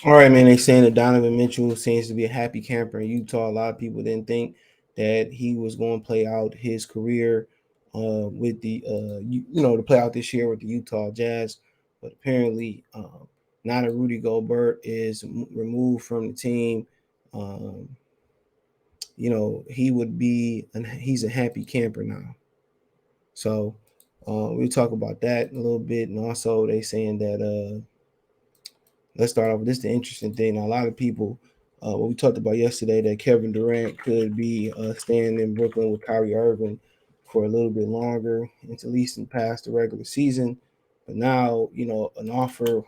All right, man. They saying that Donovan Mitchell seems to be a happy camper in Utah. A lot of people didn't think that he was going to play out his career with the to play out this year with the Utah Jazz, but apparently now that Rudy Gobert is removed from the team, um, he would be he's a happy camper now. So we'll talk about that a little bit, and also they saying that let's start off with this. The interesting thing. Now, a lot of people, what we talked about yesterday, that Kevin Durant could be staying in Brooklyn with Kyrie Irving for a little bit longer, at least in past the regular season. But now, an offer,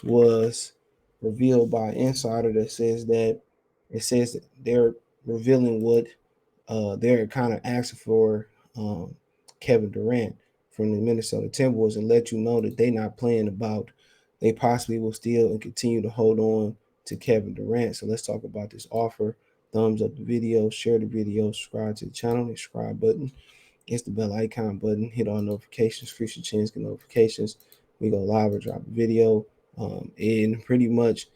was revealed by an insider that says that they're revealing what they're kind of asking for Kevin Durant from the Minnesota Timberwolves and let you know that they're not playing about. They possibly will still and continue to hold on to Kevin Durant. So let's talk about this offer. Thumbs up the video, share the video, subscribe to the channel, the subscribe button, hit the bell icon button, hit all notifications, freeze your chance, get notifications. We go live or drop a video. And pretty much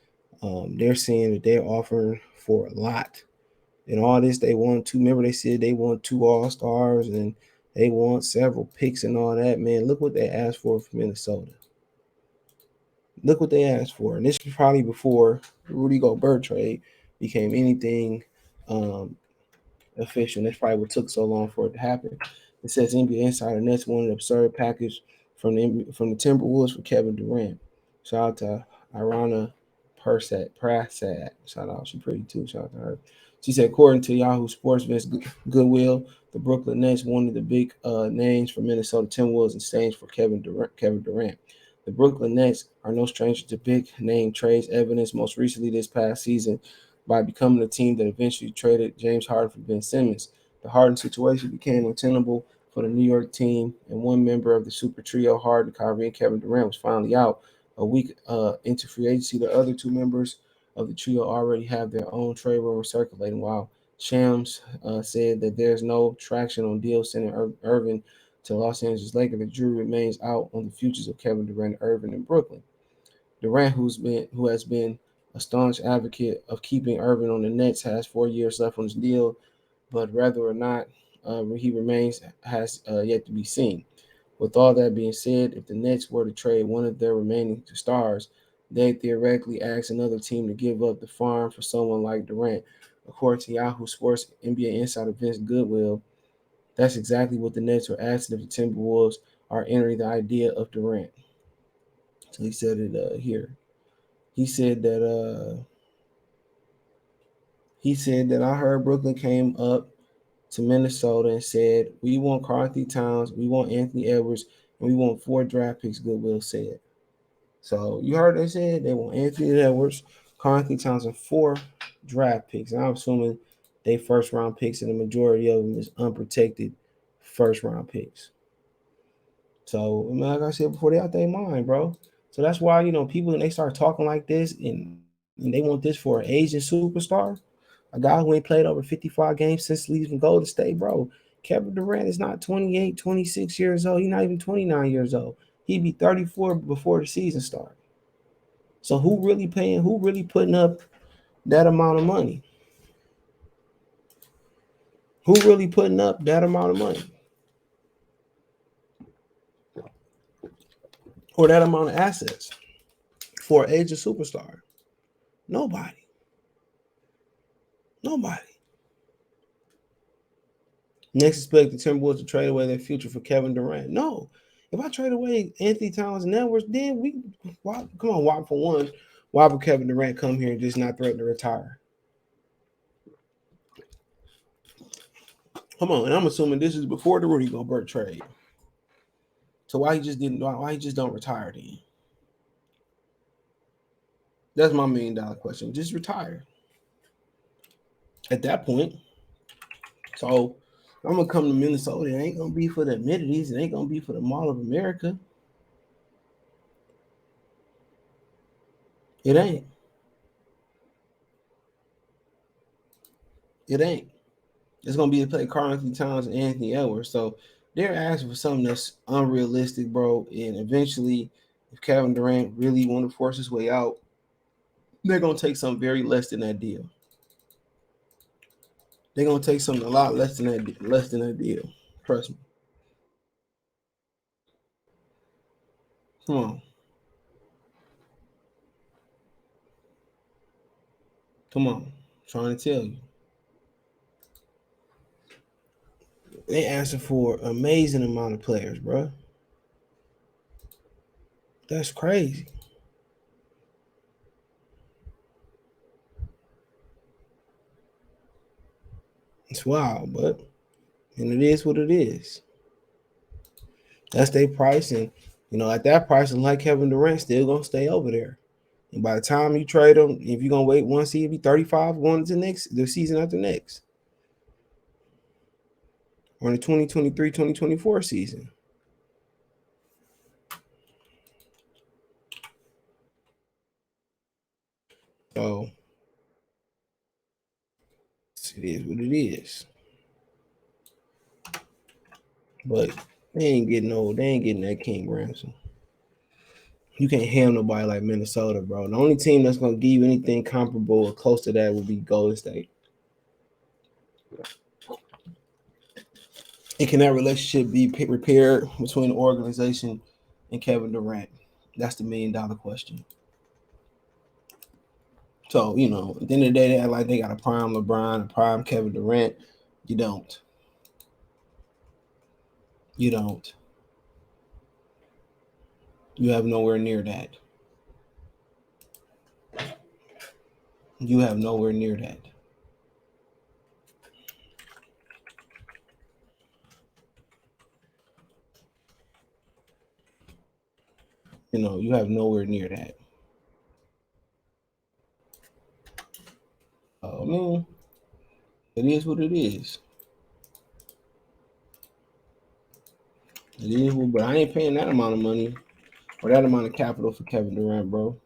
they're saying that they're offering for a lot and all this. They want two. Remember, they said they want two All Stars and they want several picks and all that. Man, look what they asked for from Minnesota. Look what they asked for, and this was probably before the Rudy Gobert trade became anything um, official. And that's probably what took so long for it to happen. It says NBA Insider Nets wanted an absurd package from the Timberwolves for Kevin Durant. Shout out to Irana Prasad. Shout out, she pretty too. Shout out to her. She said, according to Yahoo Sports Vince Goodwill, the Brooklyn Nets wanted the big names for Minnesota Timberwolves in exchange for Kevin Durant. The Brooklyn Nets are no stranger to big name trades, evidence most recently this past season by becoming the team that eventually traded James Harden for Ben Simmons. The Harden situation became untenable for the New York team, and one member of the super trio, Harden, Kyrie, and Kevin Durant, was finally out a week into free agency. The other two members of the trio already have their own trade rumors circulating, while Shams said that there's no traction on deals sending Irving to Los Angeles Lakers. The jury remains out on the futures of Kevin Durant, Irving, and Brooklyn. Durant, who has been a staunch advocate of keeping Irving on the Nets, has 4 years left on his deal, but whether or not he remains has yet to be seen. With all that being said, if the Nets were to trade one of their remaining stars, they theoretically ask another team to give up the farm for someone like Durant. According to Yahoo Sports NBA insider Vince Goodwill, that's exactly what the Nets are asking if the Timberwolves are entering the idea of Durant. So he said it here. He said that I heard Brooklyn came up to Minnesota and said, we want Karl Towns, we want Anthony Edwards, and we want 4 draft picks, Goodwill said. So you heard they said they want Anthony Edwards, Karl Towns, and 4 draft picks. And I'm assuming they first round picks, and the majority of them is unprotected first round picks. So, I mean, like I said before, they out their mind, bro. So that's why, people, when they start talking like this and they want this for an Asian superstar, a guy who ain't played over 55 games since leaving Golden State, bro. Kevin Durant is not 28, 26 years old. He's not even 29 years old. He'd be 34 before the season started. So who really putting up that amount of money? Who really putting up that amount of money? Or that amount of assets for an Asian superstar? Nobody. Nobody. Next, expect the Timberwolves to trade away their future for Kevin Durant. No. If I trade away Anthony Towns and Edwards, then come on, why for one? Why would Kevin Durant come here and just not threaten to retire? Come on, and I'm assuming this is before the Rudy Gobert trade. So why he just don't retire then? That's my $1 million question. Just retire at that point. So I'm gonna come to Minnesota. It ain't gonna be for the amenities. It ain't gonna be for the Mall of America. It ain't. It ain't. It's gonna be to play Karl Anthony Towns and Anthony Edwards. So they're asking for something that's unrealistic, bro. And eventually, if Kevin Durant really want to force his way out, they're gonna take something very less than that deal. They're gonna take something a lot less than that deal. Trust me. Come on, come on. I'm trying to tell you, they asking for an amazing amount of players, bro. That's crazy. It's wild, but and it is what it is. That's their price, and at that price, and like Kevin Durant, still gonna stay over there. And by the time you trade him, if you're gonna wait one season, be 35 going into the season after next, or the 2023-2024 season. So it is what it is. But they ain't getting old. They ain't getting that king ransom. You can't have nobody like Minnesota, bro. The only team that's gonna give you anything comparable or close to that would be Golden State. And can that relationship be repaired between the organization and Kevin Durant? That's the $1 million question. So, at the end of the day, they act like they got a prime LeBron, a prime Kevin Durant. You don't. You don't. You have nowhere near that. You have nowhere near that. You have nowhere near that. I mean, it is what it is. It is, but I ain't paying that amount of money or that amount of capital for Kevin Durant, bro.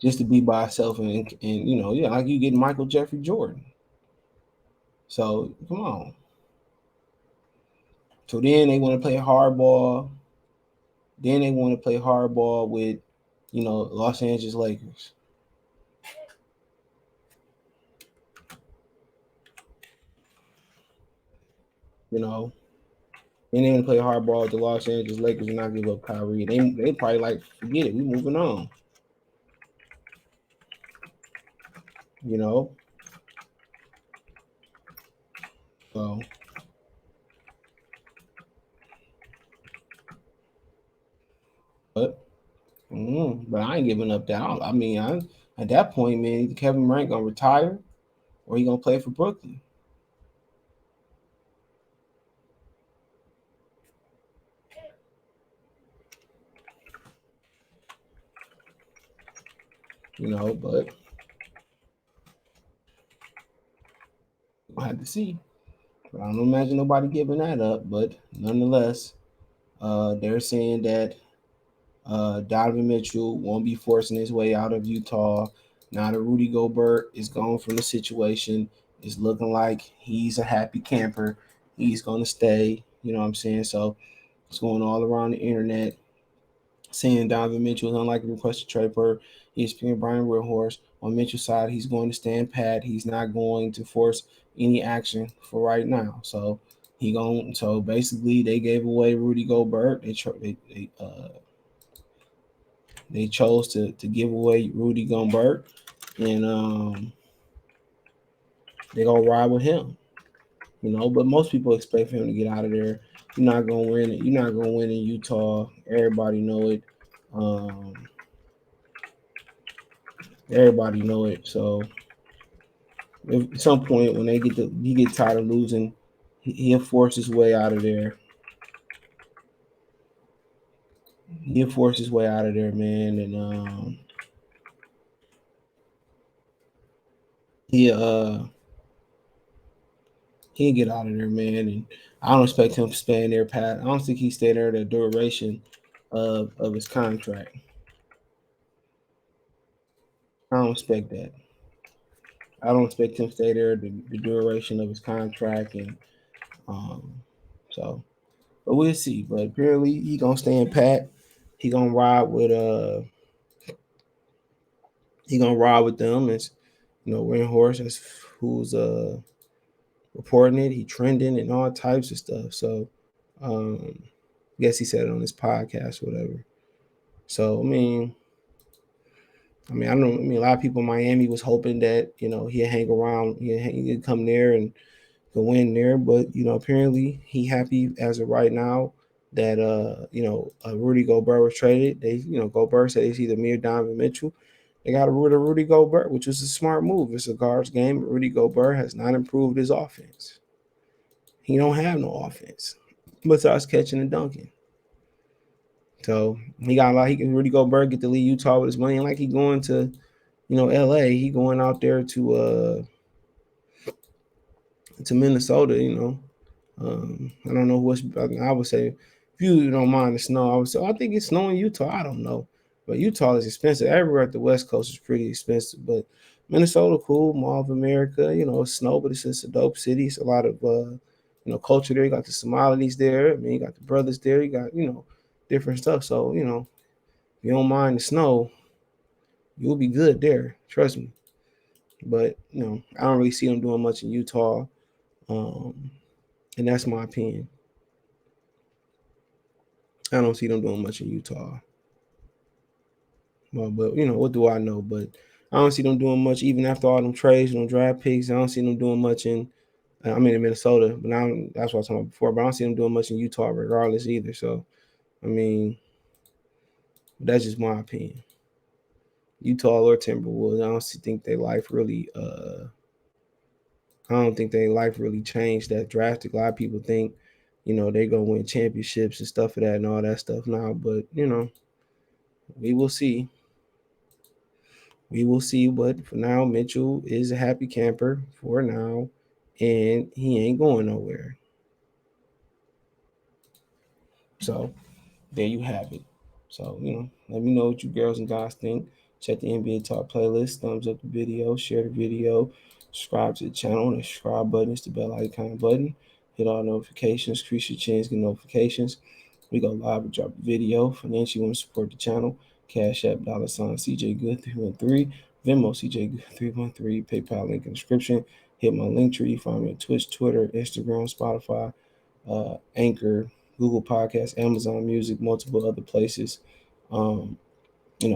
Just to be by himself and yeah, like you getting Michael Jeffrey Jordan. So come on. So then they want to play hardball. Then they want to play hardball with, Los Angeles Lakers. You know, then they want to play hardball with the Los Angeles Lakers and not give up Kyrie. They probably like forget it. We moving on. You know, so but but I ain't giving up that. I mean, at that point, man, Kevin Durant gonna retire or he gonna play for Brooklyn. But we'll have to see. I don't imagine nobody giving that up, but nonetheless, they're saying that Donovan Mitchell won't be forcing his way out of Utah. Now that Rudy Gobert is gone from the situation, it's looking like he's a happy camper. He's going to stay. You know what I'm saying? So it's going all around the internet saying Donovan Mitchell is unlikely to request a trade for ESPN Brian Windhorst. On Mitchell's side, he's going to stand pat. He's not going to force any action for right now. So so basically they gave away Rudy Gobert. They chose to give away Rudy Gobert, and they gonna ride with him. But most people expect for him to get out of there. You're not gonna win. You're not gonna win in Utah. Everybody know it. Um, everybody know it. So at some point when he get tired of losing, he'll force his way out of there. He'll force his way out of there, man, and he he'll get out of there, man. And I don't expect him to stay in there, Pat. I don't think he stay there the duration of his contract. I don't expect that. I don't expect him to stay there the duration of his contract, and um, so. But we'll see. But apparently he gonna stand pat. he gonna ride with he gonna ride with them. As Windhorst, that's who's reporting it. He trending and all types of stuff. So I guess he said it on his podcast, or whatever. So I don't know. A lot of people in Miami was hoping that he'd hang around, he'd come there and go win there. But apparently he happy as of right now that Rudy Gobert was traded. They Gobert said it's either me or Donovan Mitchell. They got rid of Rudy Gobert, which was a smart move. It's a guards game. Rudy Gobert has not improved his offense. He don't have no offense besides catching and dunking. So he got a lot. He can Rudy Gobert get to leave Utah with his money, and like he going to LA. He going out there to Minnesota. I don't know what's. I would say if you don't mind the snow, I would say I think it's snowing in Utah. I don't know, but Utah is expensive. Everywhere at the West Coast is pretty expensive, but Minnesota cool, Mall of America. It's snow, but it's a dope city. It's a lot of culture there. You got the Somalis there. You got the brothers there. You got different stuff. So if you don't mind the snow, you'll be good there. Trust me. But I don't really see them doing much in Utah, and that's my opinion. I don't see them doing much in Utah. Well, but what do I know? But I don't see them doing much even after all them trades and them draft picks. I don't see them doing much in. In Minnesota, but now that's what I was talking about before. But I don't see them doing much in Utah, regardless either. So, I mean, that's just my opinion. Utah or Timberwolves, I don't think their life really. I don't think their life really changed that drastic. A lot of people think, they gonna win championships and stuff of that and all that stuff now. But we will see. We will see. But for now, Mitchell is a happy camper for now, and he ain't going nowhere. So there you have it. So, let me know what you girls and guys think. Check the NBA Talk playlist, thumbs up the video, share the video, subscribe to the channel. The subscribe button is the bell icon button. Hit all notifications, increase your chance, get notifications. We go live and drop a video. Financially, want to support the channel. Cash App, $ CJ Good 313, Venmo CJ Good 313, PayPal link in the description. Hit my link tree. Find me on Twitch, Twitter, Instagram, Spotify, Anchor, Google Podcasts, Amazon Music, multiple other places. Um,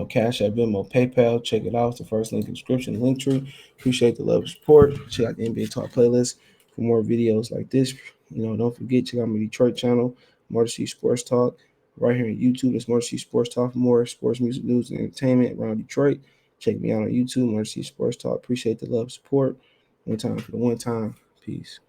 Cash App, Venmo, PayPal. Check it out. It's the first link in the description, link tree. Appreciate the love and support. Check out the NBA Talk playlist for more videos like this. Don't forget, check out my Detroit channel, Motor City Sports Talk. Right here on YouTube, it's Motor City Sports Talk for more sports, music, news, and entertainment around Detroit. Check me out on YouTube, Motor City Sports Talk. Appreciate the love and support. One time for the one time. Peace.